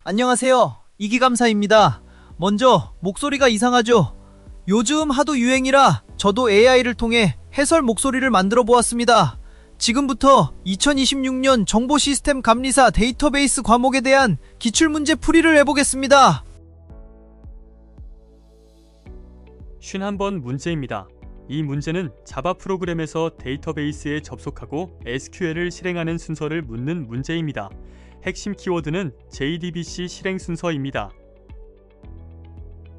안녕하세요. 이기감사입니다. 먼저 목소리가 이상하죠? 요즘 하도 유행이라 저도 AI를 통해 해설 목소리를 만들어 보았습니다. 지금부터 2026년 정보시스템 감리사 데이터베이스 과목에 대한 기출문제 풀이를 해보겠습니다. 51번 문제입니다. 이 문제는 자바 프로그램에서 데이터베이스에 접속하고 SQL을 실행하는 순서를 묻는 문제입니다. 핵심 키워드는 JDBC 실행 순서입니다.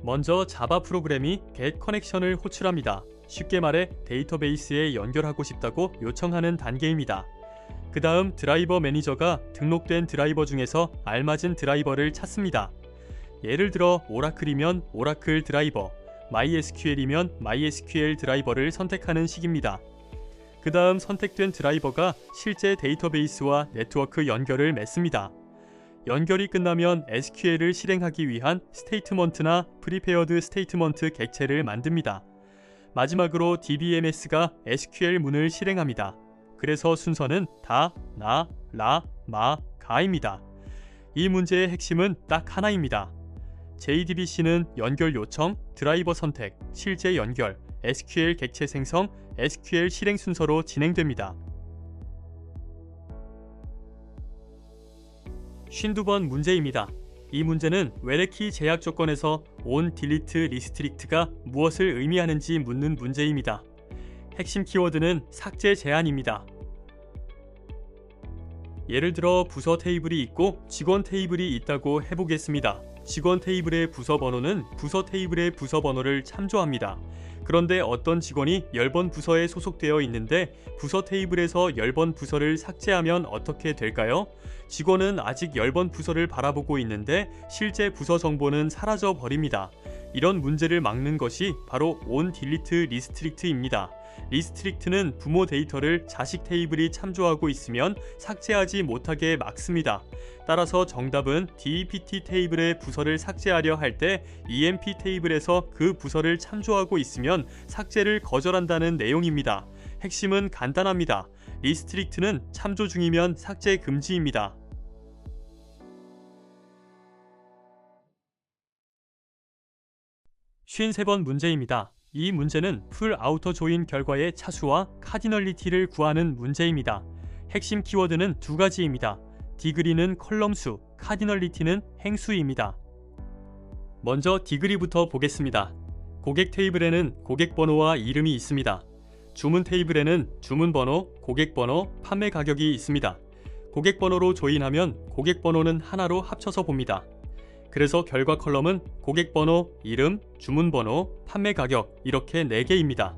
먼저 자바 프로그램이 get 커넥션을 호출합니다. 쉽게 말해 데이터베이스에 연결하고 싶다고 요청하는 단계입니다. 그 다음 드라이버 매니저가 등록된 드라이버 중에서 알맞은 드라이버를 찾습니다. 예를 들어 오라클이면 오라클 드라이버, MySQL이면 MySQL 드라이버를 선택하는 식입니다. 그 다음 선택된 드라이버가 실제 데이터베이스와 네트워크 연결을 맺습니다. 연결이 끝나면 SQL을 실행하기 위한 스테이트먼트나 프리페어드 스테이트먼트 객체를 만듭니다. 마지막으로 DBMS가 SQL 문을 실행합니다. 그래서 순서는 다, 나, 라, 마, 가입니다. 이 문제의 핵심은 딱 하나입니다. JDBC는 연결 요청, 드라이버 선택, 실제 연결, SQL 객체 생성, SQL 실행 순서로 진행됩니다. 52번 문제입니다. 이 문제는 외래키 제약 조건에서 on, delete, restrict가 무엇을 의미하는지 묻는 문제입니다. 핵심 키워드는 삭제 제한입니다. 예를 들어 부서 테이블이 있고 직원 테이블이 있다고 해보겠습니다. 직원 테이블의 부서 번호는 부서 테이블의 부서 번호를 참조합니다. 그런데 어떤 직원이 10번 부서에 소속되어 있는데 부서 테이블에서 10번 부서를 삭제하면 어떻게 될까요? 직원은 아직 10번 부서를 바라보고 있는데 실제 부서 정보는 사라져 버립니다. 이런 문제를 막는 것이 바로 on, delete, restrict입니다. 리스트릭트는 부모 데이터를 자식 테이블이 참조하고 있으면 삭제하지 못하게 막습니다. 따라서 정답은 DEPT 테이블의 부서를 삭제하려 할 때 EMP 테이블에서 그 부서를 참조하고 있으면 삭제를 거절한다는 내용입니다. 핵심은 간단합니다. 리스트릭트는 참조 중이면 삭제 금지입니다. 53번 문제입니다. 이 문제는 풀 아우터 조인 결과의 차수와 카디널리티를 구하는 문제입니다. 핵심 키워드는 두 가지입니다. 디그리는 컬럼수, 카디널리티는 행수입니다. 먼저 디그리부터 보겠습니다. 고객 테이블에는 고객 번호와 이름이 있습니다. 주문 테이블에는 주문 번호, 고객 번호, 판매 가격이 있습니다. 고객 번호로 조인하면 고객 번호는 하나로 합쳐서 봅니다. 그래서 결과 컬럼은 고객 번호, 이름, 주문 번호, 판매 가격 이렇게 4개입니다.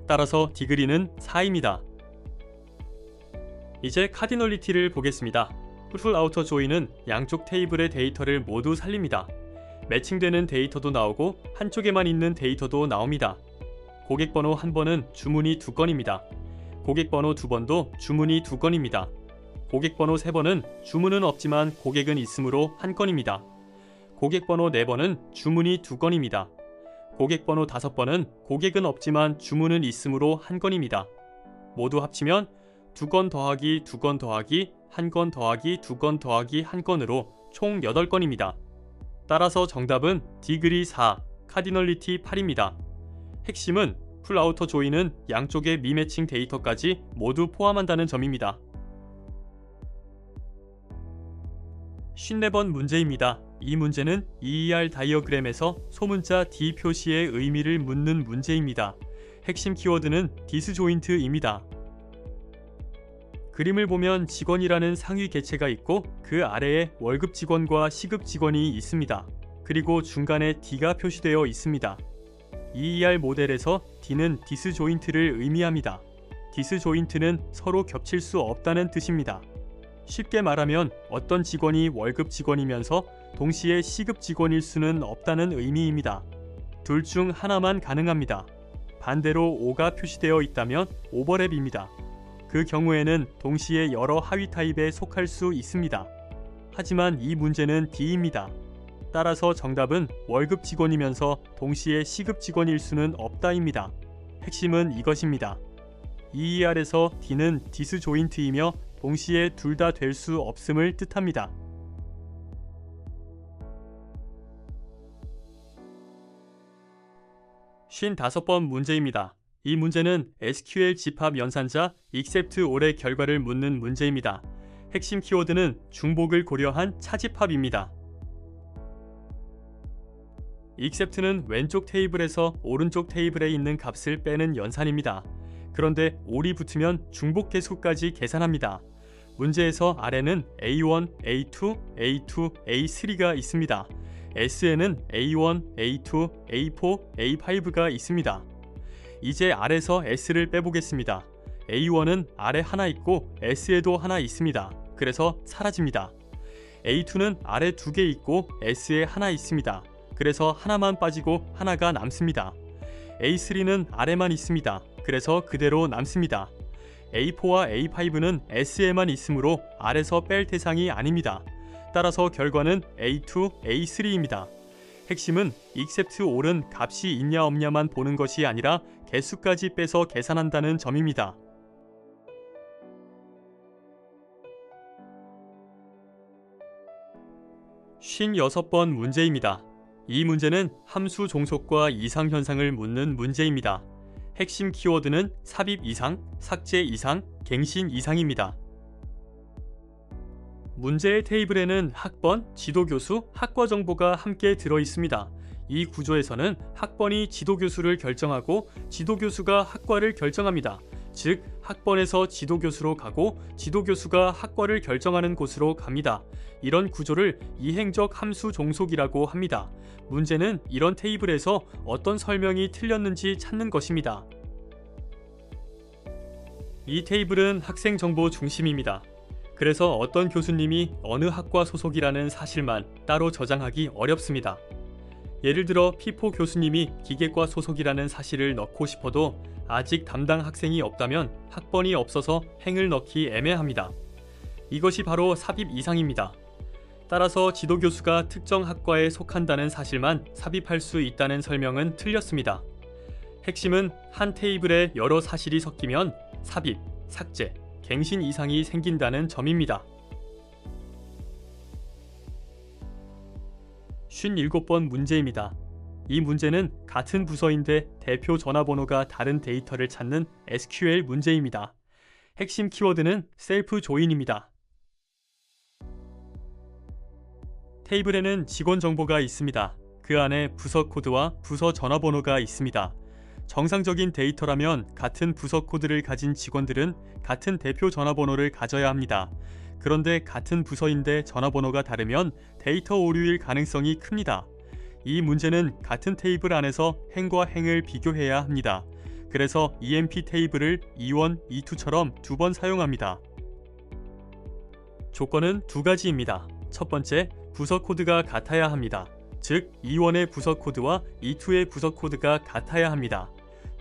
따라서 디그리는 4입니다. 이제 카디널리티를 보겠습니다. 풀 아우터 조인은 양쪽 테이블의 데이터를 모두 살립니다. 매칭되는 데이터도 나오고 한쪽에만 있는 데이터도 나옵니다. 고객 번호 1번은 주문이 2건입니다. 고객 번호 2번도 주문이 2건입니다. 고객 번호 3번은 주문은 없지만 고객은 있으므로 1건입니다. 고객 번호 4번은 주문이 2건입니다. 고객 번호 5번은 고객은 없지만 주문은 있으므로 1건입니다. 모두 합치면 2건 더하기 2건 더하기 1건 더하기 2건 더하기 1건으로 총 8건입니다. 따라서 정답은 디그리 4, 카디널리티 8입니다. 핵심은 풀 아우터 조인은 양쪽의 미매칭 데이터까지 모두 포함한다는 점입니다. 54번 문제입니다. 이 문제는 EER 다이어그램에서 소문자 D 표시의 의미를 묻는 문제입니다. 핵심 키워드는 디스조인트입니다. 그림을 보면 직원이라는 상위 객체가 있고 그 아래에 월급 직원과 시급 직원이 있습니다. 그리고 중간에 D가 표시되어 있습니다. EER 모델에서 D는 디스조인트를 의미합니다. 디스조인트는 서로 겹칠 수 없다는 뜻입니다. 쉽게 말하면 어떤 직원이 월급 직원이면서 동시에 시급 직원일 수는 없다는 의미입니다. 둘 중 하나만 가능합니다. 반대로 O가 표시되어 있다면 오버랩입니다. 그 경우에는 동시에 여러 하위 타입에 속할 수 있습니다. 하지만 이 문제는 D입니다. 따라서 정답은 월급 직원이면서 동시에 시급 직원일 수는 없다입니다. 핵심은 이것입니다. EER에서 D는 디스조인트이며 동시에 둘 다 될 수 없음을 뜻합니다. 55번 문제입니다. 이 문제는 SQL 집합 연산자 except all의 결과를 묻는 문제입니다. 핵심 키워드는 중복을 고려한 차집합입니다. except는 왼쪽 테이블에서 오른쪽 테이블에 있는 값을 빼는 연산입니다. 그런데 all이 붙으면 중복 개수까지 계산합니다. 문제에서 아래는 A1, A2, A2, A3가 있습니다. S에는 A1, A2, A4, A5가 있습니다. 이제 아래서 S를 빼보겠습니다. A1은 아래 하나 있고 S에도 하나 있습니다. 그래서 사라집니다. A2는 아래 2개 있고 S에 하나 있습니다. 그래서 하나만 빠지고 하나가 남습니다. A3는 아래만 있습니다. 그래서 그대로 남습니다. A4와 A5는 S에만 있으므로 아래서 뺄 대상이 아닙니다. 따라서 결과는 A2, A3입니다. 핵심은 except all은 값이 있냐 없냐만 보는 것이 아니라 개수까지 빼서 계산한다는 점입니다. (56번) 문제입니다. 이 문제는 함수 종속과 이상 현상을 묻는 문제입니다. 핵심 키워드는 삽입 이상, 삭제 이상, 갱신 이상입니다. 문제의 테이블에는 학번, 지도교수, 학과 정보가 함께 들어 있습니다. 이 구조에서는 학번이 지도교수를 결정하고 지도교수가 학과를 결정합니다. 즉, 학번에서 지도교수로 가고 지도교수가 학과를 결정하는 곳으로 갑니다. 이런 구조를 이행적 함수 종속이라고 합니다. 문제는 이런 테이블에서 어떤 설명이 틀렸는지 찾는 것입니다. 이 테이블은 학생 정보 중심입니다. 그래서 어떤 교수님이 어느 학과 소속이라는 사실만 따로 저장하기 어렵습니다. 예를 들어 피포 교수님이 기계과 소속이라는 사실을 넣고 싶어도 아직 담당 학생이 없다면 학번이 없어서 행을 넣기 애매합니다. 이것이 바로 삽입 이상입니다. 따라서 지도교수가 특정 학과에 속한다는 사실만 삽입할 수 있다는 설명은 틀렸습니다. 핵심은 한 테이블에 여러 사실이 섞이면 삽입, 삭제, 갱신 이상이 생긴다는 점입니다. 57번 문제입니다. 이 문제는 같은 부서인데 대표 전화번호가 다른 데이터를 찾는 SQL 문제입니다. 핵심 키워드는 셀프 조인입니다. 테이블에는 직원 정보가 있습니다. 그 안에 부서 코드와 부서 전화번호가 있습니다. 정상적인 데이터라면 같은 부서 코드를 가진 직원들은 같은 대표 전화번호를 가져야 합니다. 그런데 같은 부서인데 전화번호가 다르면 데이터 오류일 가능성이 큽니다. 이 문제는 같은 테이블 안에서 행과 행을 비교해야 합니다. 그래서 EMP 테이블을 E1, E2처럼 두 번 사용합니다. 조건은 두 가지입니다. 첫 번째, 부서 코드가 같아야 합니다. 즉, E1의 부서 코드와 E2의 부서 코드가 같아야 합니다.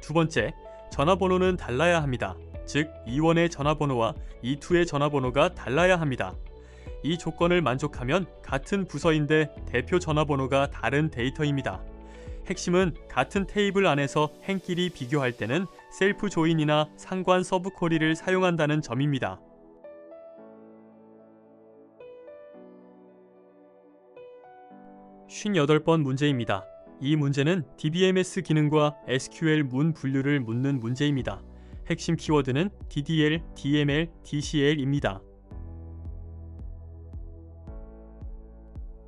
두 번째, 전화번호는 달라야 합니다. 즉, E1의 전화번호와 E2의 전화번호가 달라야 합니다. 이 조건을 만족하면 같은 부서인데 대표 전화번호가 다른 데이터입니다. 핵심은 같은 테이블 안에서 행끼리 비교할 때는 셀프 조인이나 상관 서브 쿼리를 사용한다는 점입니다. (58번) 문제입니다. 이 문제는 DBMS 기능과 SQL 문 분류를 묻는 문제입니다. 핵심 키워드는 DDL, DML, DCL입니다.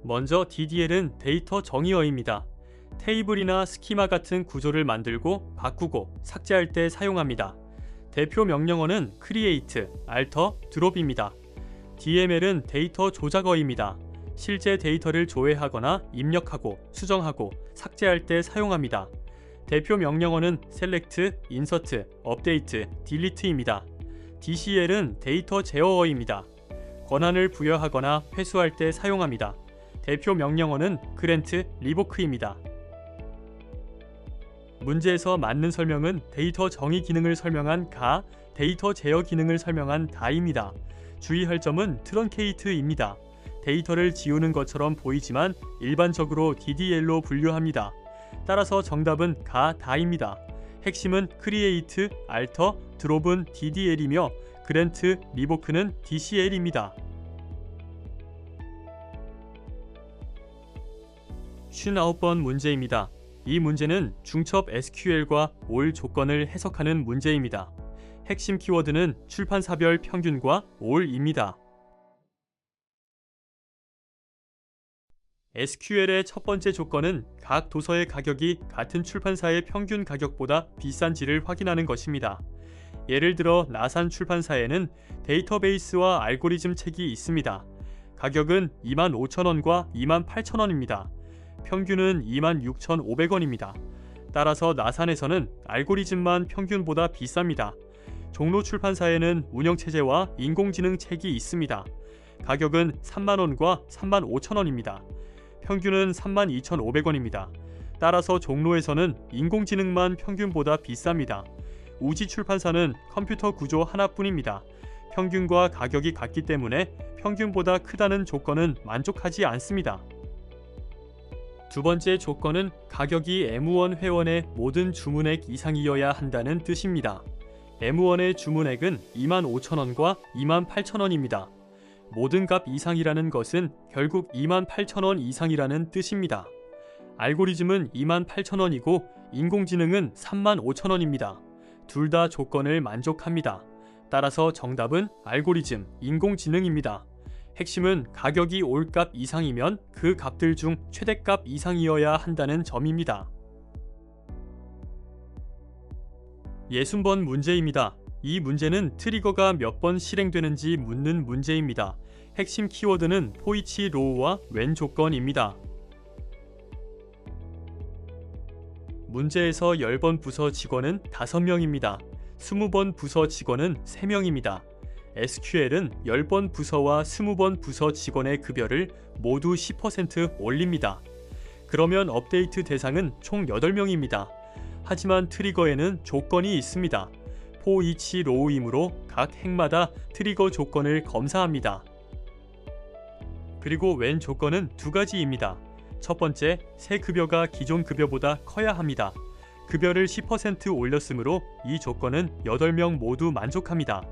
먼저 DDL은 데이터 정의어입니다. 테이블이나 스키마 같은 구조를 만들고 바꾸고 삭제할 때 사용합니다. 대표 명령어는 create, alter, drop입니다. DML은 데이터 조작어입니다. 실제 데이터를 조회하거나 입력하고 수정하고 삭제할 때 사용합니다. 대표 명령어는 select, insert, update, delete입니다. DCL은 데이터 제어어입니다. 권한을 부여하거나 회수할 때 사용합니다. 대표 명령어는 grant, revoke입니다. 문제에서 맞는 설명은 데이터 정의 기능을 설명한 가, 데이터 제어 기능을 설명한 다입니다. 주의할 점은 truncate입니다. 데이터를 지우는 것처럼 보이지만 일반적으로 DDL로 분류합니다. 따라서 정답은 가, 다입니다. 핵심은 create, alter, drop은 DDL이며 grant, revoke는 DCL입니다. 59번 문제입니다. 이 문제는 중첩 SQL과 올 조건을 해석하는 문제입니다. 핵심 키워드는 출판사별 평균과 올입니다. SQL의 첫 번째 조건은 각 도서의 가격이 같은 출판사의 평균 가격보다 비싼지를 확인하는 것입니다. 예를 들어 나산 출판사에는 데이터베이스와 알고리즘 책이 있습니다. 가격은 25,000원과 28,000원입니다. 평균은 26,500원입니다. 따라서 나산에서는 알고리즘만 평균보다 비쌉니다. 종로 출판사에는 운영체제와 인공지능 책이 있습니다. 가격은 30,000원과 35,000원입니다. 평균은 32,500원입니다. 따라서 종로에서는 인공지능만 평균보다 비쌉니다. 우지 출판사는 컴퓨터 구조 하나뿐입니다. 평균과 가격이 같기 때문에 평균보다 크다는 조건은 만족하지 않습니다. 두 번째 조건은 가격이 M1 회원의 모든 주문액 이상이어야 한다는 뜻입니다. M1의 주문액은 25,000원과 28,000원입니다. 모든 값 이상이라는 것은 결국 28,000원 이상이라는 뜻입니다. 알고리즘은 28,000원이고 인공지능은 35,000원입니다. 둘 다 조건을 만족합니다. 따라서 정답은 알고리즘, 인공지능입니다. 핵심은 가격이 올 값 이상이면 그 값들 중 최대값 이상이어야 한다는 점입니다. 60번 문제입니다. 이 문제는 트리거가 몇 번 실행되는지 묻는 문제입니다. 핵심 키워드는 포이치 로우와 웬 조건입니다. 문제에서 10번 부서 직원은 5명입니다. 20번 부서 직원은 3명입니다. SQL은 10번 부서와 20번 부서 직원의 급여를 모두 10% 올립니다. 그러면 업데이트 대상은 총 8명입니다. 하지만 트리거에는 조건이 있습니다. for each row이므로 각 행마다 트리거 조건을 검사합니다. 그리고 웬 조건은 두 가지입니다. 첫 번째, 새 급여가 기존 급여보다 커야 합니다. 급여를 10% 올렸으므로 이 조건은 8명 모두 만족합니다.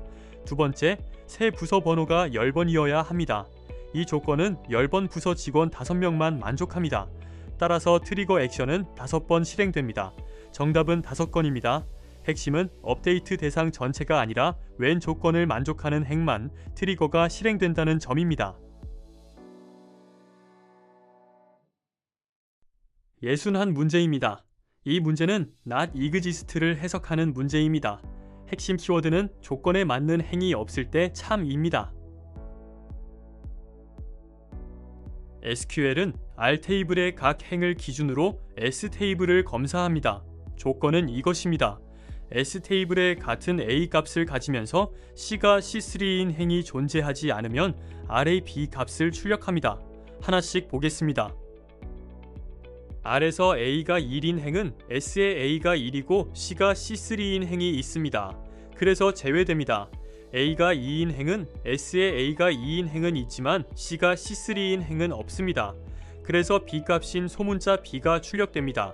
두 번째, 새 부서 번호가 10번이어야 합니다. 이 조건은 10번 부서 직원 5명만 만족합니다. 따라서 트리거 액션은 5번 실행됩니다. 정답은 5건입니다. 핵심은 업데이트 대상 전체가 아니라 웬 조건을 만족하는 행만, 트리거가 실행된다는 점입니다. 61문제입니다. 이 문제는 not exist를 해석하는 문제입니다. 핵심 키워드는 조건에 맞는 행이 없을 때 참입니다. SQL은 R 테이블의 각 행을 기준으로 S 테이블을 검사합니다. 조건은 이것입니다. S 테이블에 같은 A 값을 가지면서 C가 C3인 행이 존재하지 않으면 R의 B 값을 출력합니다. 하나씩 보겠습니다. R에서 A가 1인 행은 S에 A가 1이고 C가 C3인 행이 있습니다. 그래서 제외됩니다. A가 2인 행은 S에 A가 2인 행은 있지만 C가 C3인 행은 없습니다. 그래서 B 값인 소문자 B가 출력됩니다.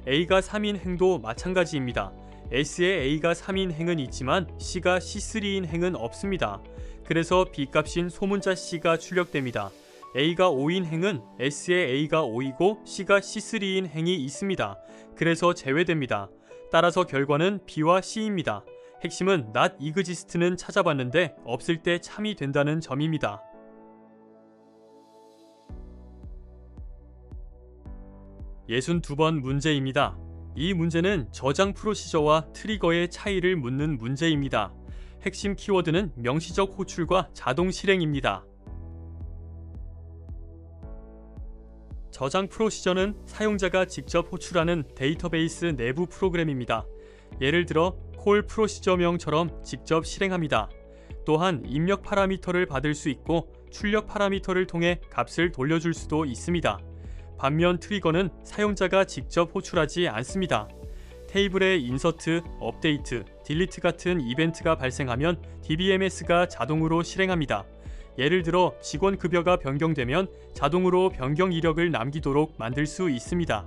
A가 3인 행도 마찬가지입니다. S에 A가 3인 행은 있지만 C가 C3인 행은 없습니다. 그래서 B 값인 소문자 C가 출력됩니다. A가 5인 행은 S에 A가 5이고 C가 C3인 행이 있습니다. 그래서 제외됩니다. 따라서 결과는 B와 C입니다. 핵심은 not exist는 찾아봤는데 없을 때 참이 된다는 점입니다. 62번 문제입니다. 이 문제는 저장 프로시저와 트리거의 차이를 묻는 문제입니다. 핵심 키워드는 명시적 호출과 자동 실행입니다. 저장 프로시저는 사용자가 직접 호출하는 데이터베이스 내부 프로그램입니다. 예를 들어 콜 프로시저명처럼 직접 실행합니다. 또한 입력 파라미터를 받을 수 있고 출력 파라미터를 통해 값을 돌려줄 수도 있습니다. 반면 트리거는 사용자가 직접 호출하지 않습니다. 테이블에 인서트, 업데이트, 딜리트 같은 이벤트가 발생하면 DBMS가 자동으로 실행합니다. 예를 들어 직원 급여가 변경되면 자동으로 변경 이력을 남기도록 만들 수 있습니다.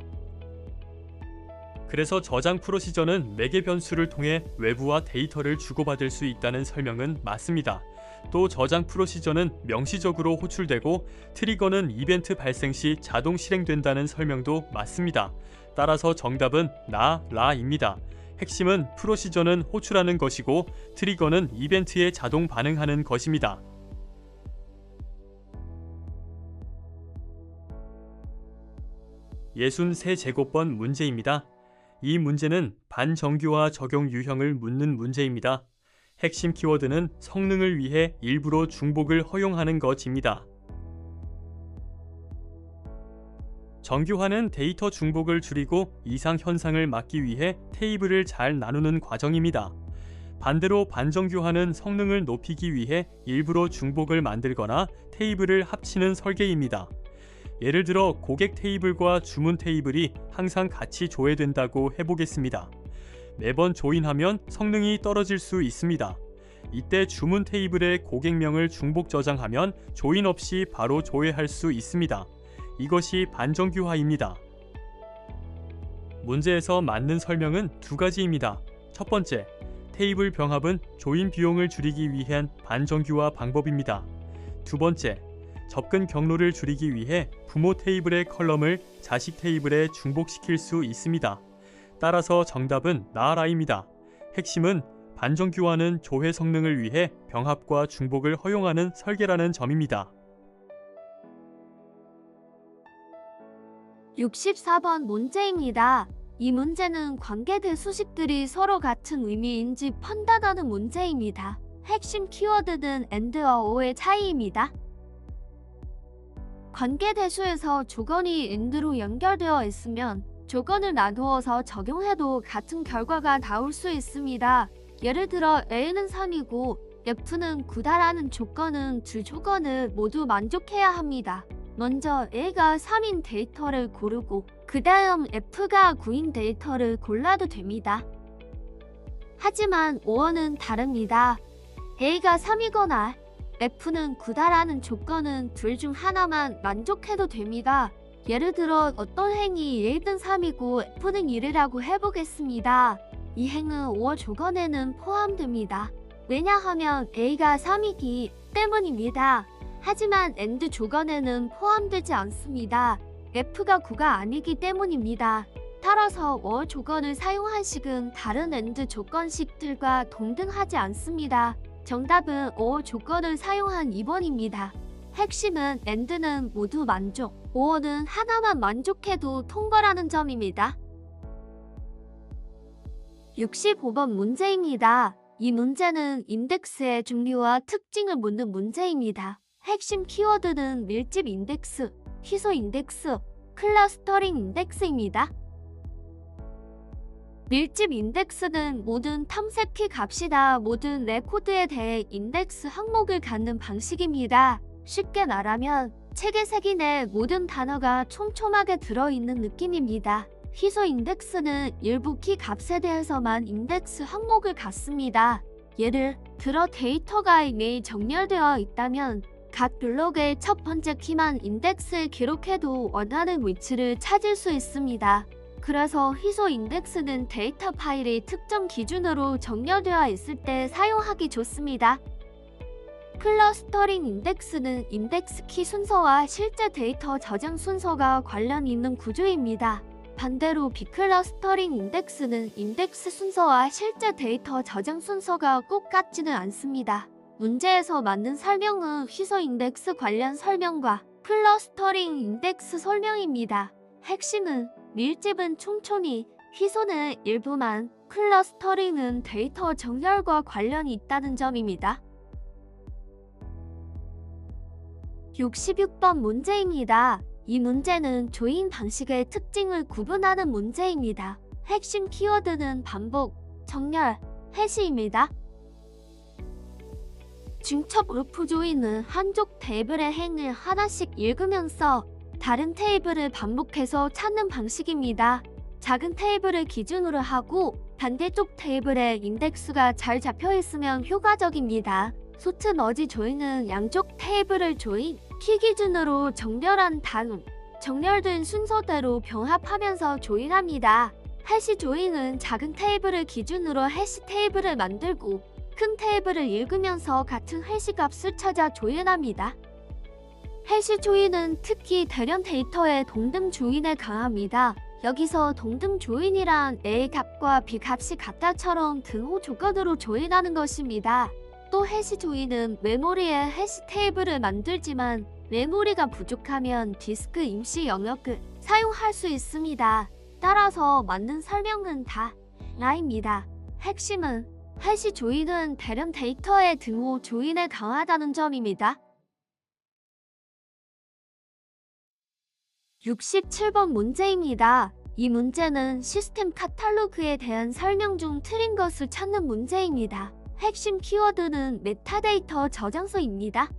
그래서 저장 프로시저는 매개 변수를 통해 외부와 데이터를 주고받을 수 있다는 설명은 맞습니다. 또 저장 프로시저는 명시적으로 호출되고 트리거는 이벤트 발생 시 자동 실행된다는 설명도 맞습니다. 따라서 정답은 라입니다. 핵심은 프로시저는 호출하는 것이고 트리거는 이벤트에 자동 반응하는 것입니다. 63제곱번 문제입니다. 이 문제는 반정규화 적용 유형을 묻는 문제입니다. 핵심 키워드는 성능을 위해 일부러 중복을 허용하는 것입니다. 정규화는 데이터 중복을 줄이고 이상 현상을 막기 위해 테이블을 잘 나누는 과정입니다. 반대로 반정규화는 성능을 높이기 위해 일부러 중복을 만들거나 테이블을 합치는 설계입니다. 예를 들어 고객 테이블과 주문 테이블이 항상 같이 조회된다고 해보겠습니다. 매번 조인하면 성능이 떨어질 수 있습니다. 이때 주문 테이블에 고객명을 중복 저장하면 조인 없이 바로 조회할 수 있습니다. 이것이 반정규화입니다. 문제에서 맞는 설명은 두 가지입니다. 첫 번째, 테이블 병합은 조인 비용을 줄이기 위한 반정규화 방법입니다. 두 번째, 접근 경로를 줄이기 위해 부모 테이블의 컬럼을 자식 테이블에 중복시킬 수 있습니다. 따라서 정답은 라입니다. 핵심은 반정규화는 조회 성능을 위해 병합과 중복을 허용하는 설계라는 점입니다. 64번 문제입니다. 이 문제는 관계대 수식들이 서로 같은 의미인지 판단하는 문제입니다. 핵심 키워드는 and와 or의 차이입니다. 관계대수에서 조건이 and로 연결되어 있으면 조건을 나누어서 적용해도 같은 결과가 나올 수 있습니다. 예를 들어 A는 3이고 F는 9다라는 조건은 두 조건을 모두 만족해야 합니다. 먼저 A가 3인 데이터를 고르고 그 다음 F가 9인 데이터를 골라도 됩니다. 하지만 or는 다릅니다. A가 3이거나 F는 9다라는 조건은 둘 중 하나만 만족해도 됩니다. 예를 들어 어떤 행이 A는 3이고 F는 1이라고 해보겠습니다. 이 행은 or 조건에는 포함됩니다. 왜냐하면 A가 3이기 때문입니다. 하지만 AND 조건에는 포함되지 않습니다. F가 9가 아니기 때문입니다. 따라서 or 조건을 사용한 식은 다른 AND 조건식들과 동등하지 않습니다. 정답은 or 조건을 사용한 2번입니다. 핵심은 AND는 모두 만족, or는 하나만 만족해도 통과라는 점입니다. 65번 문제입니다. 이 문제는 인덱스의 종류와 특징을 묻는 문제입니다. 핵심 키워드는 밀집 인덱스, 희소 인덱스, 클러스터링 인덱스입니다. 밀집 인덱스는 모든 탐색키 값이나 모든 레코드에 대해 인덱스 항목을 갖는 방식입니다. 쉽게 말하면 책의 세기 내 모든 단어가 촘촘하게 들어있는 느낌입니다. 희소 인덱스는 일부 키 값에 대해서만 인덱스 항목을 갖습니다. 예를 들어 데이터가 이미 정렬되어 있다면 각 블록의 첫 번째 키만 인덱스에 기록해도 원하는 위치를 찾을 수 있습니다. 그래서 희소 인덱스는 데이터 파일이 특정 기준으로 정렬되어 있을 때 사용하기 좋습니다. 클러스터링 인덱스는 인덱스 키 순서와 실제 데이터 저장 순서가 관련 있는 구조입니다. 반대로 비클러스터링 인덱스는 인덱스 순서와 실제 데이터 저장 순서가 꼭 같지는 않습니다. 문제에서 맞는 설명은 희소 인덱스 관련 설명과 클러스터링 인덱스 설명입니다. 핵심은 밀집은 촘촘히, 희소는 일부만, 클러스터링은 데이터 정렬과 관련이 있다는 점입니다. 66번 문제입니다. 이 문제는 조인 방식의 특징을 구분하는 문제입니다. 핵심 키워드는 반복, 정렬, 해시입니다. 중첩 루프 조인은 한쪽 테이블의 행을 하나씩 읽으면서 다른 테이블을 반복해서 찾는 방식입니다. 작은 테이블을 기준으로 하고 반대쪽 테이블에 인덱스가 잘 잡혀 있으면 효과적입니다. 소트 머지 조인은 양쪽 테이블을 조인, 키 기준으로 정렬한 다음 정렬된 순서대로 병합하면서 조인합니다. 해시 조인은 작은 테이블을 기준으로 해시 테이블을 만들고 큰 테이블을 읽으면서 같은 해시 값을 찾아 조인합니다. 해시 조인은 특히 대량 데이터의 동등 조인에 강합니다. 여기서 동등 조인이란 A 값과 B 값이 같다처럼 등호 조건으로 조인하는 것입니다. 또 해시 조인은 메모리에 해시 테이블을 만들지만 메모리가 부족하면 디스크 임시 영역을 사용할 수 있습니다. 따라서 맞는 설명은 다 나입니다. 핵심은 해시 조인은 대량 데이터의 등호 조인에 강하다는 점입니다. 67번 문제입니다. 이 문제는 시스템 카탈로그에 대한 설명 중 틀린 것을 찾는 문제입니다. 핵심 키워드는 메타데이터 저장소입니다.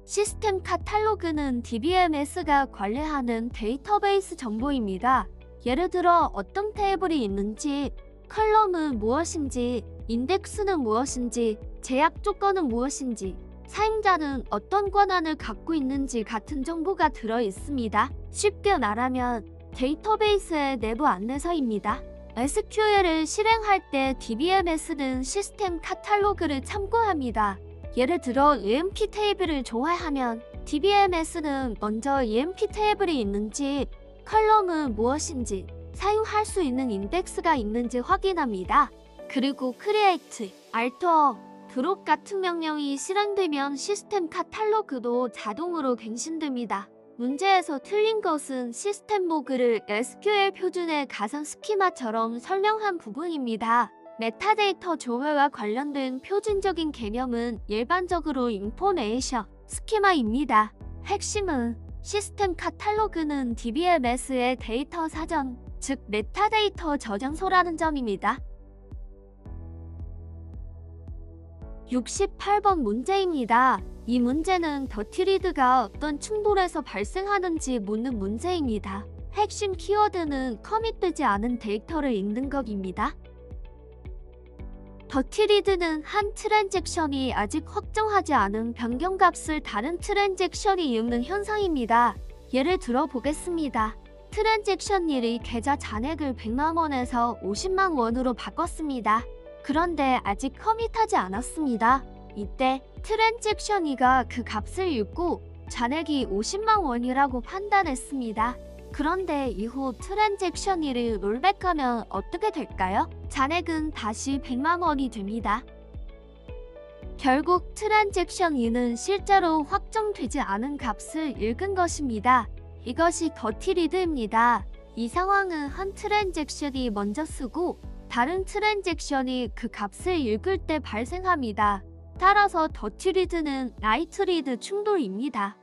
시스템 카탈로그는 DBMS가 관리하는 데이터베이스 정보입니다. 예를 들어 어떤 테이블이 있는지, 컬럼은 무엇인지, 인덱스는 무엇인지, 제약 조건은 무엇인지, 사용자는 어떤 권한을 갖고 있는지 같은 정보가 들어 있습니다. 쉽게 말하면 데이터베이스의 내부 안내서입니다. SQL을 실행할 때 DBMS는 시스템 카탈로그를 참고합니다. 예를 들어 EMP 테이블을 조회하면 DBMS는 먼저 EMP 테이블이 있는지, 컬럼은 무엇인지, 사용할 수 있는 인덱스가 있는지 확인합니다. 그리고 create, alter, drop 같은 명령이 실행되면 시스템 카탈로그도 자동으로 갱신됩니다. 문제에서 틀린 것은 시스템 로그를 SQL 표준의 가상 스키마처럼 설명한 부분입니다. 메타데이터 조회와 관련된 표준적인 개념은 일반적으로 인포메이션 스키마입니다. 핵심은 시스템 카탈로그는 DBMS의 데이터 사전, 즉 메타데이터 저장소라는 점입니다. 68번 문제입니다. 이 문제는 더티리드가 어떤 충돌에서 발생하는지 묻는 문제입니다. 핵심 키워드는 커밋되지 않은 데이터를 읽는 것입니다. 더티리드는 한 트랜잭션이 아직 확정하지 않은 변경값을 다른 트랜잭션이 읽는 현상입니다. 예를 들어 보겠습니다. 트랜잭션 1이 계좌 잔액을 100만 원에서 50만 원으로 바꿨습니다. 그런데 아직 커밋하지 않았습니다. 이때 트랜잭션 2가 그 값을 읽고 잔액이 50만 원이라고 판단했습니다. 그런데 이후 트랜잭션 1을 롤백하면 어떻게 될까요? 잔액은 다시 100만 원이 됩니다. 결국 트랜잭션 2는 실제로 확정되지 않은 값을 읽은 것입니다. 이것이 더티리드입니다. 이 상황은 한 트랜잭션이 먼저 쓰고 다른 트랜잭션이 그 값을 읽을 때 발생합니다. 따라서 더티리드는 라이트리드 충돌입니다.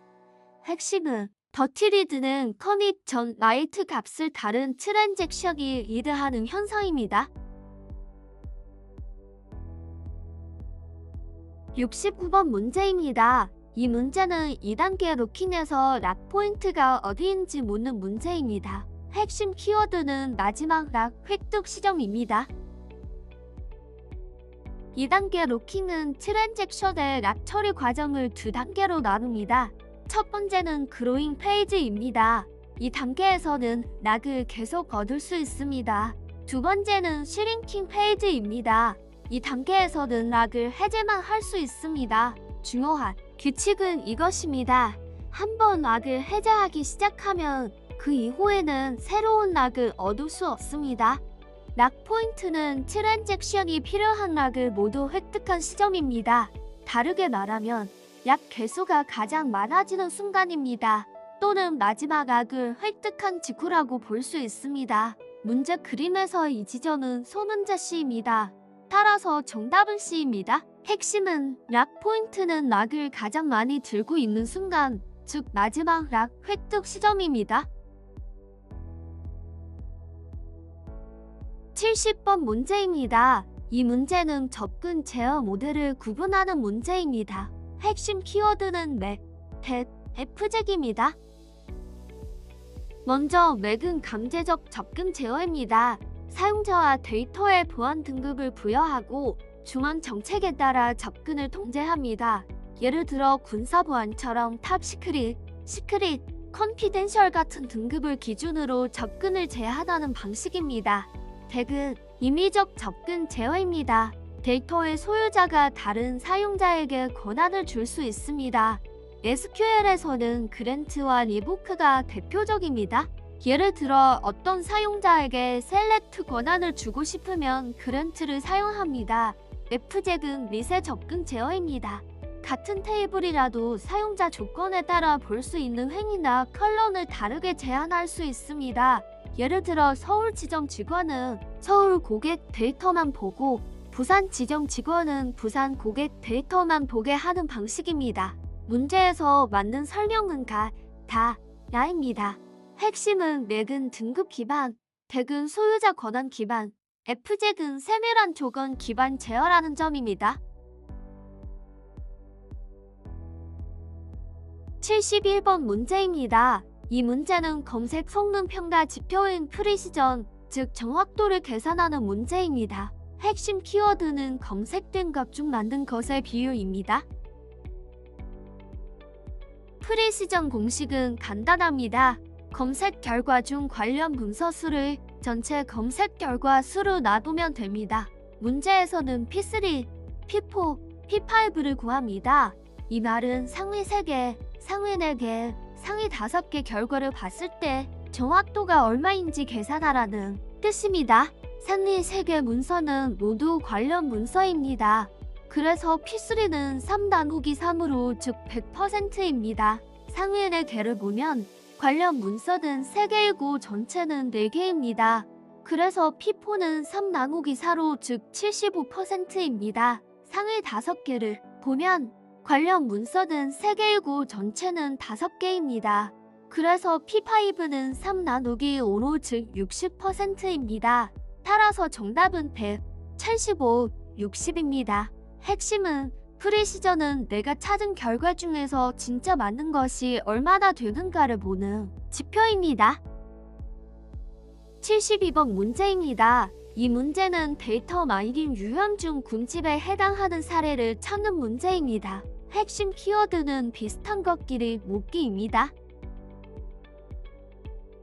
핵심은 더티리드는 커밋 전 라이트 값을 다른 트랜잭션이 리드하는 현상입니다. 69번 문제입니다. 이 문제는 2단계 로킹에서 락 포인트가 어디인지 묻는 문제입니다. 핵심 키워드는 마지막 락 획득 시점입니다. 2단계 로킹은 트랜잭션의 락 처리 과정을 두 단계로 나눕니다. 첫 번째는 그로잉 페이지입니다. 이 단계에서는 락을 계속 얻을 수 있습니다. 두 번째는 슈링킹 페이지입니다. 이 단계에서는 락을 해제만 할 수 있습니다. 중요한 규칙은 이것입니다. 한번 락을 해제하기 시작하면 그 이후에는 새로운 락을 얻을 수 없습니다. 락 포인트는 트랜잭션이 필요한 락을 모두 획득한 시점입니다. 다르게 말하면 락 개수가 가장 많아지는 순간입니다. 또는 마지막 락을 획득한 직후라고 볼 수 있습니다. 문제 그림에서 이 지점은 소문자 C입니다. 따라서 정답은 C입니다. 핵심은 락 포인트는 락을 가장 많이 들고 있는 순간, 즉 마지막 락 획득 시점입니다. 70번 문제입니다. 이 문제는 접근 제어 모델을 구분하는 문제입니다. 핵심 키워드는 맥, 댓, f잭입니다. 먼저 맥은 강제적 접근 제어입니다. 사용자와 데이터의 보안 등급을 부여하고 중앙 정책에 따라 접근을 통제합니다. 예를 들어 군사 보안처럼 탑 시크릿, 시크릿, 컨피덴셜 같은 등급을 기준으로 접근을 제한하는 방식입니다. 덱은 임의적 접근 제어입니다. 데이터의 소유자가 다른 사용자에게 권한을 줄 수 있습니다. SQL에서는 그랜트와 리부크가 대표적입니다. 예를 들어 어떤 사용자에게 셀렉트 권한을 주고 싶으면 그랜트를 사용합니다. f잭은 리셋 접근 제어입니다. 같은 테이블이라도 사용자 조건에 따라 볼 수 있는 행위나 컬럼을 다르게 제한할 수 있습니다. 예를 들어 서울 지점 직원은 서울 고객 데이터만 보고 부산 지점 직원은 부산 고객 데이터만 보게 하는 방식입니다. 문제에서 만든 설명은 나입니다. 핵심은 맥은 등급 기반, 덱은 소유자 권한 기반, f잭은 세밀한 조건 기반 제어라는 점입니다. 71번 문제입니다. 이 문제는 검색 성능 평가 지표인 프리시전, 즉 정확도를 계산하는 문제입니다. 핵심 키워드는 검색된 값 중 만든 것의 비율입니다. 프리시전 공식은 간단합니다. 검색 결과 중 관련 문서 수를 전체 검색 결과 수로 놔두면 됩니다. 문제에서는 P3, P4, P5를 구합니다. 이 말은 상위 3개, 상위 4개, 상위 5개 결과를 봤을 때 정확도가 얼마인지 계산하라는 뜻입니다. 상위 3개 문서는 모두 관련 문서입니다. 그래서 P3는 3 나누기 3으로 즉 100%입니다. 상위 4개를 보면 관련 문서는 3개이고 전체는 4개입니다. 그래서 P4는 3 나누기 4로 즉 75%입니다. 상위 5개를 보면 관련 문서는 3개이고 전체는 5개입니다. 그래서 P5는 3 나누기 5로 즉 60%입니다. 따라서 정답은 100, 75, 60입니다. 핵심은 프리시전은 내가 찾은 결과 중에서 진짜 맞는 것이 얼마나 되는가를 보는 지표입니다. 72번 문제입니다. 이 문제는 데이터 마이닝 유형 중 군집에 해당하는 사례를 찾는 문제입니다. 핵심 키워드는 비슷한 것끼리 묻기입니다.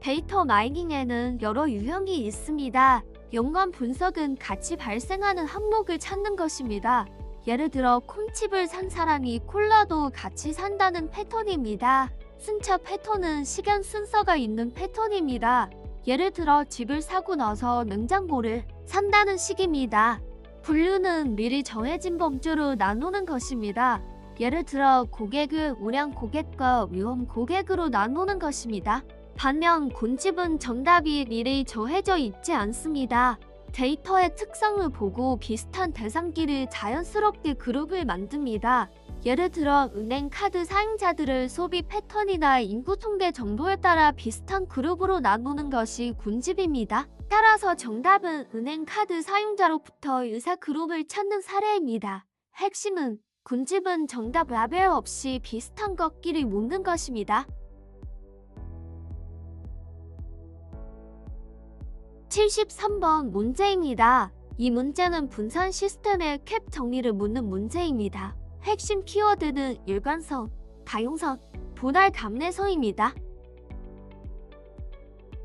데이터 마이닝에는 여러 유형이 있습니다. 연관 분석은 같이 발생하는 항목을 찾는 것입니다. 예를 들어 콩칩을 산 사람이 콜라도 같이 산다는 패턴입니다. 순차 패턴은 시간 순서가 있는 패턴입니다. 예를 들어 집을 사고 나서 냉장고를 산다는 식입니다. 분류는 미리 정해진 범주로 나누는 것입니다. 예를 들어 고객을 우량 고객과 위험 고객으로 나누는 것입니다. 반면 군집은 정답이 미리 정해져 있지 않습니다. 데이터의 특성을 보고 비슷한 대상끼리 자연스럽게 그룹을 만듭니다. 예를 들어 은행 카드 사용자들을 소비 패턴이나 인구 통계 정도에 따라 비슷한 그룹으로 나누는 것이 군집입니다. 따라서 정답은 은행 카드 사용자로부터 의사 그룹을 찾는 사례입니다. 핵심은 군집은 정답 라벨 없이 비슷한 것끼리 묻는 것입니다. 73번 문제입니다. 이 문제는 분산 시스템의 캡 정리를 묻는 문제입니다. 핵심 키워드는 일관성, 다용성, 분할 감내성입니다.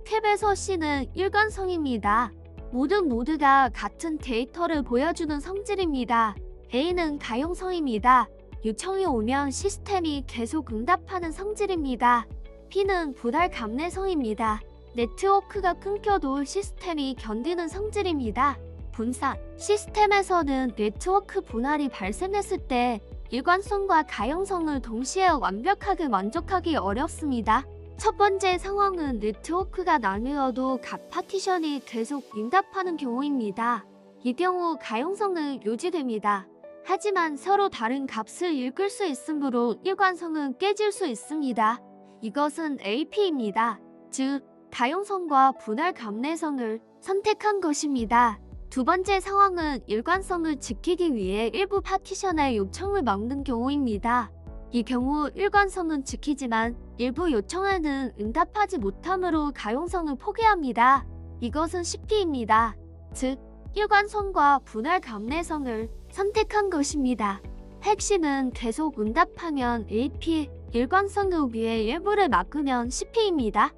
캡에서 C는 일관성입니다. 모든 모드가 같은 데이터를 보여주는 성질입니다. A는 다용성입니다. 요청이 오면 시스템이 계속 응답하는 성질입니다. P는 분할 감내성입니다. 네트워크가 끊겨도 시스템이 견디는 성질입니다. 분산 시스템에서는 네트워크 분할이 발생했을 때 일관성과 다용성을 동시에 완벽하게 만족하기 어렵습니다. 첫 번째 상황은 네트워크가 나뉘어도 각 파티션이 계속 응답하는 경우입니다. 이 경우 다용성은 유지됩니다. 하지만 서로 다른 값을 읽을 수 있으므로 일관성은 깨질 수 있습니다. 이것은 AP입니다. 즉, 다용성과 분할 감내성을 선택한 것입니다. 두 번째 상황은 일관성을 지키기 위해 일부 파티션의 요청을 막는 경우입니다. 이 경우 일관성은 지키지만 일부 요청에는 응답하지 못하므로 다용성을 포기합니다. 이것은 CP입니다. 즉, 일관성과 분할 감내성을 선택한 것입니다. 핵심은 계속 응답하면 AP, 일관성을 위해 일부를 막으면 CP입니다.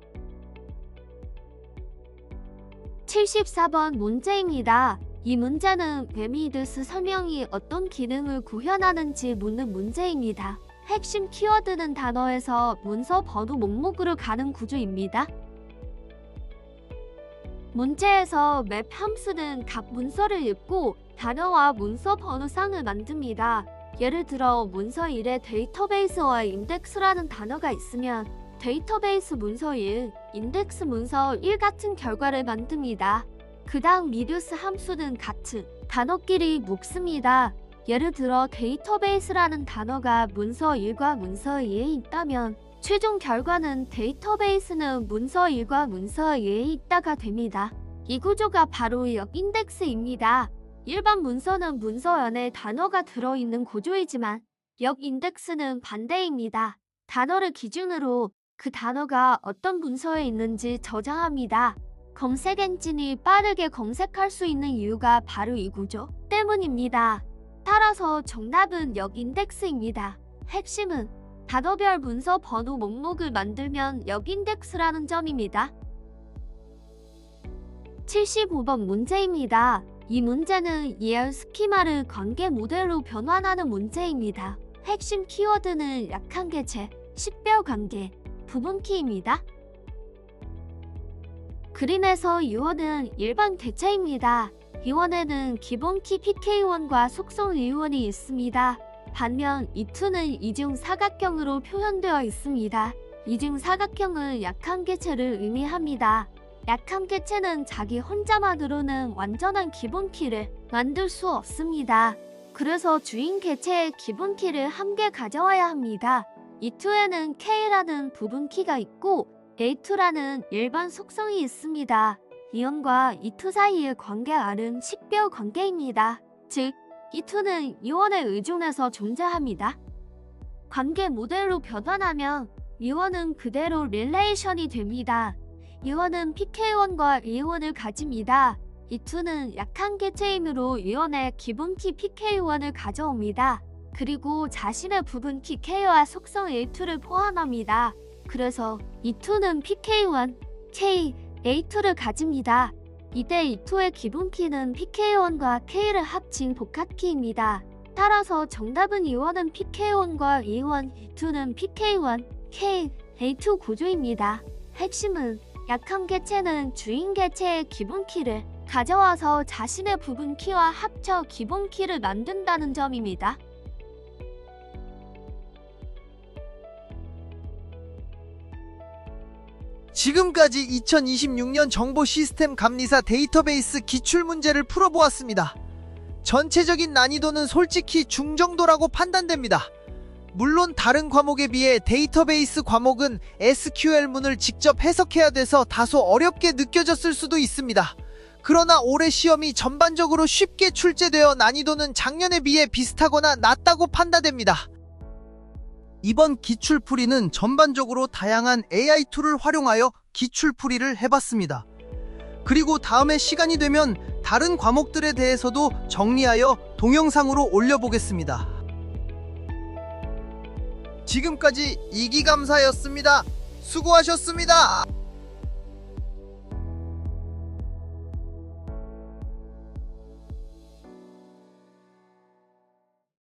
74번 문제입니다. 이 문제는 베미드스 설명이 어떤 기능을 구현하는지 묻는 문제입니다. 핵심 키워드는 단어에서 문서 번호 목록으로 가는 구조입니다. 문제에서 맵 함수는 각 문서를 읽고 단어와 문서 번호상을 만듭니다. 예를 들어 문서 1에 데이터베이스와 인덱스라는 단어가 있으면 데이터베이스 문서 1, 인덱스 문서 1 같은 결과를 만듭니다. 그 다음 리듀스 함수는 같은 단어끼리 묶습니다. 예를 들어 데이터베이스라는 단어가 문서 1과 문서 2에 있다면 최종 결과는 데이터베이스는 문서 1과 문서 2에 있다가 됩니다. 이 구조가 바로 역인덱스입니다. 일반 문서는 문서 안에 단어가 들어있는 구조이지만 역인덱스는 반대입니다. 단어를 기준으로 그 단어가 어떤 문서에 있는지 저장합니다. 검색 엔진이 빠르게 검색할 수 있는 이유가 바로 이 구조 때문입니다. 따라서 정답은 역인덱스입니다. 핵심은 단어별 문서 번호 목록을 만들면 역인덱스라는 점입니다. 75번 문제입니다. 이 문제는 ER 스키마를 관계 모델로 변환하는 문제입니다. 핵심 키워드는 약한 개체, 식별 관계, 부분키입니다. 그림에서 유언은 일반 개체입니다. 이원에는 기본키 PK1과 속성 의원이 있습니다. 반면 E2는 이중 사각형으로 표현되어 있습니다. 이중 사각형은 약한 개체를 의미합니다. 약한 개체는 자기 혼자만으로는 완전한 기본키를 만들 수 없습니다. 그래서 주인 개체의 기본키를 함께 가져와야 합니다. E2에는 K라는 부분키가 있고 A2라는 일반 속성이 있습니다. 이원과 E2 사이의 관계 R은 식별 관계입니다. 즉, E2는 이원에 의존해서 존재합니다. 관계 모델로 변환하면 이원은 그대로 릴레이션이 됩니다. 이원은 PK1과 A1을 가집니다. E2는 약한 개체이므로 이원의 기본키 PK1을 가져옵니다. 그리고 자신의 부분키 K와 속성 A2를 포함합니다. 그래서 E2는 PK1, K, A2를 가집니다. 이때 E2의 기본키는 PK1과 K를 합친 복합키입니다. 따라서 정답은 E1은 PK1과 E1, E2는 PK1, K, A2 구조입니다. 핵심은 약한 개체는 주인 개체의 기본키를 가져와서 자신의 부분키와 합쳐 기본키를 만든다는 점입니다. 지금까지 2026년 정보 시스템 감리사 데이터베이스 기출문제를 풀어보았습니다. 전체적인 난이도는 솔직히 중정도라고 판단됩니다. 물론 다른 과목에 비해 데이터베이스 과목은 SQL문을 직접 해석해야 돼서 다소 어렵게 느껴졌을 수도 있습니다. 그러나 올해 시험이 전반적으로 쉽게 출제되어 난이도는 작년에 비해 비슷하거나 낮다고 판단됩니다. 이번 기출풀이는 전반적으로 다양한 AI 툴을 활용하여 기출풀이를 해봤습니다. 그리고 다음에 시간이 되면 다른 과목들에 대해서도 정리하여 동영상으로 올려보겠습니다. 지금까지 이기감사였습니다. 수고하셨습니다.